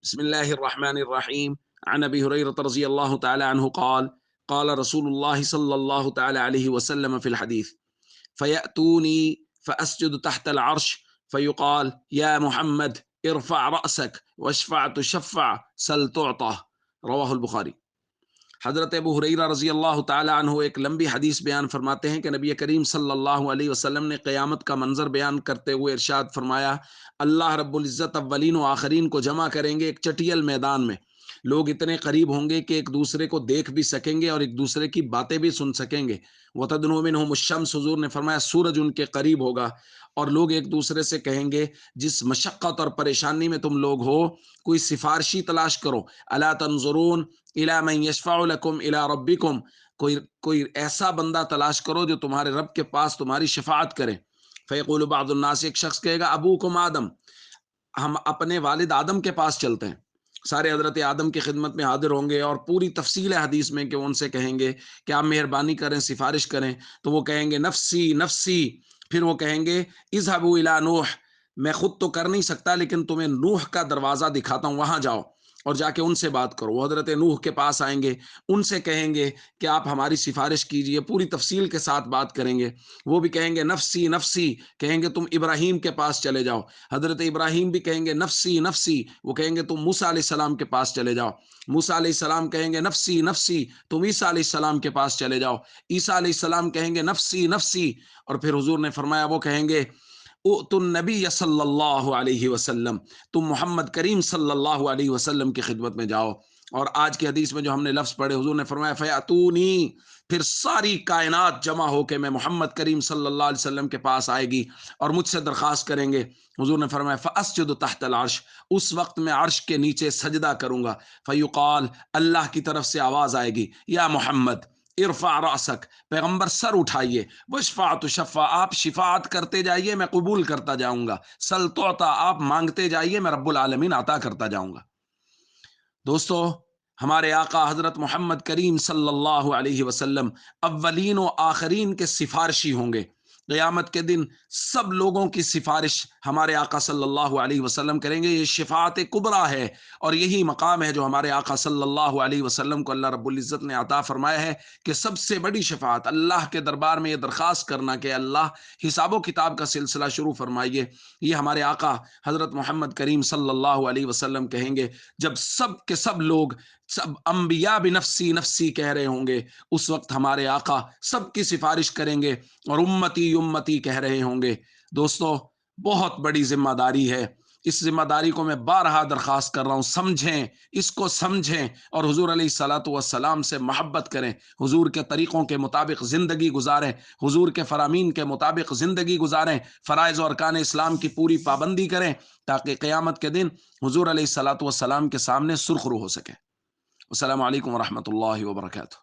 بسم الله الرحمن الرحيم. عن أبي هريرة رضي الله تعالى عنه قال قال رسول الله صلى الله تعالى عليه وسلم في الحديث: فيأتوني فأسجد تحت العرش فيقال: يا محمد ارفع رأسك واشفع تشفع سل تعطى. رواه البخاری۔ حضرت ابو ہریرہ رضی اللہ تعالی عنہ ایک لمبی حدیث بیان فرماتے ہیں کہ نبی کریم صلی اللہ علیہ وسلم نے قیامت کا منظر بیان کرتے ہوئے ارشاد فرمایا: اللہ رب العزت اولین و آخرین کو جمع کریں گے ایک چٹیل میدان میں۔ لوگ اتنے قریب ہوں گے کہ ایک دوسرے کو دیکھ بھی سکیں گے اور ایک دوسرے کی باتیں بھی سن سکیں گے۔ وَتَدْنُو مِنْهُمُ الشَّمْسُ، حضور نے فرمایا سورج ان کے قریب ہوگا، اور لوگ ایک دوسرے سے کہیں گے جس مشقت اور پریشانی میں تم لوگ ہو کوئی سفارشی تلاش کرو۔ الا تنظرون الی من یشفع لکم الی ربکم، کوئی ایسا بندہ تلاش کرو جو تمہارے رب کے پاس تمہاری شفاعت کرے۔ فیقول بعض الناس، ایک شخص کہے گا ابوکم آدم، ہم اپنے والد آدم کے پاس چلتے ہیں۔ سارے حضرت آدم کی خدمت میں حاضر ہوں گے اور پوری تفصیل ہے حدیث میں کہ ان سے کہیں گے کہ آپ مہربانی کریں، سفارش کریں، تو وہ کہیں گے نفسی نفسی۔ پھر وہ کہیں گے اذهبوا الی نوح، میں خود تو کر نہیں سکتا لیکن تمہیں نوح کا دروازہ دکھاتا ہوں، وہاں جاؤ اور جا کے ان سے بات کرو۔ وہ حضرت نوح کے پاس آئیں گے، ان سے کہیں گے کہ آپ ہماری سفارش کیجئے، پوری تفصیل کے ساتھ بات کریں گے۔ وہ بھی کہیں گے نفسی نفسی، کہیں گے تم ابراہیم کے پاس چلے جاؤ۔ حضرت ابراہیم بھی کہیں گے نفسی نفسی، وہ کہیں گے تم موسیٰ علیہ السلام کے پاس چلے جاؤ۔ موسیٰ علیہ السلام کہیں گے نفسی نفسی، تم عیسیٰ علیہ السلام کے پاس چلے جاؤ۔ عیسیٰ علیہ السلام کہیں گے نفسی نفسی، اور پھر حضور نے فرمایا وہ کہیں گے اُؤْتُ النبی صلی اللہ علیہ وسلم، تم محمد کریم صلی اللہ علیہ وسلم کی خدمت میں جاؤ۔ اور آج کی حدیث میں جو ہم نے لفظ پڑھے، حضور نے فرمایا فیاتونی، پھر ساری کائنات جمع ہو کے میں محمد کریم صلی اللہ علیہ وسلم کے پاس آئے گی اور مجھ سے درخواست کریں گے۔ حضور نے فرمایا فاسجد تحت العرش، اس وقت میں عرش کے نیچے سجدہ کروں گا۔ فیقال، اللہ کی طرف سے آواز آئے گی یا محمد ارفع رأسک، پیغمبر سر اٹھائیے، واشفع تشفع، آپ شفاعت کرتے جائیے میں قبول کرتا جاؤں گا، سل تعطا، آپ مانگتے جائیے میں رب العالمین عطا کرتا جاؤں گا۔ دوستو، ہمارے آقا حضرت محمد کریم صلی اللہ علیہ وسلم اولین و آخرین کے سفارشی ہوں گے۔ قیامت کے دن سب لوگوں کی سفارش ہمارے آقا صلی اللہ علیہ وسلم کریں گے۔ یہ شفاعت کبریٰ ہے اور یہی مقام ہے جو ہمارے آقا صلی اللہ علیہ وسلم کو اللہ رب العزت نے عطا فرمایا ہے کہ سب سے بڑی شفاعت اللہ کے دربار میں یہ درخواست کرنا کہ اللہ حساب و کتاب کا سلسلہ شروع فرمائیے، یہ ہمارے آقا حضرت محمد کریم صلی اللہ علیہ وسلم کہیں گے۔ جب سب کے سب لوگ، سب انبیاء بھی نفسی نفسی کہہ رہے ہوں گے، اس وقت ہمارے آقا سب کی سفارش کریں گے اور امتی امتی کہہ رہے ہوں گے۔ دوستو، بہت بڑی ذمہ داری ہے، اس ذمہ داری کو میں بارہا درخواست کر رہا ہوں، سمجھیں، اس کو سمجھیں اور حضور علیہ الصلاۃ والسلام سے محبت کریں، حضور کے طریقوں کے مطابق زندگی گزاریں، حضور کے فرامین کے مطابق زندگی گزاریں، فرائض و ارکان اسلام کی پوری پابندی کریں تاکہ قیامت کے دن حضور علیہ الصلاۃ والسلام کے سامنے سرخرو ہو سکے۔ السلام علیکم ورحمۃ اللہ وبرکاتہ۔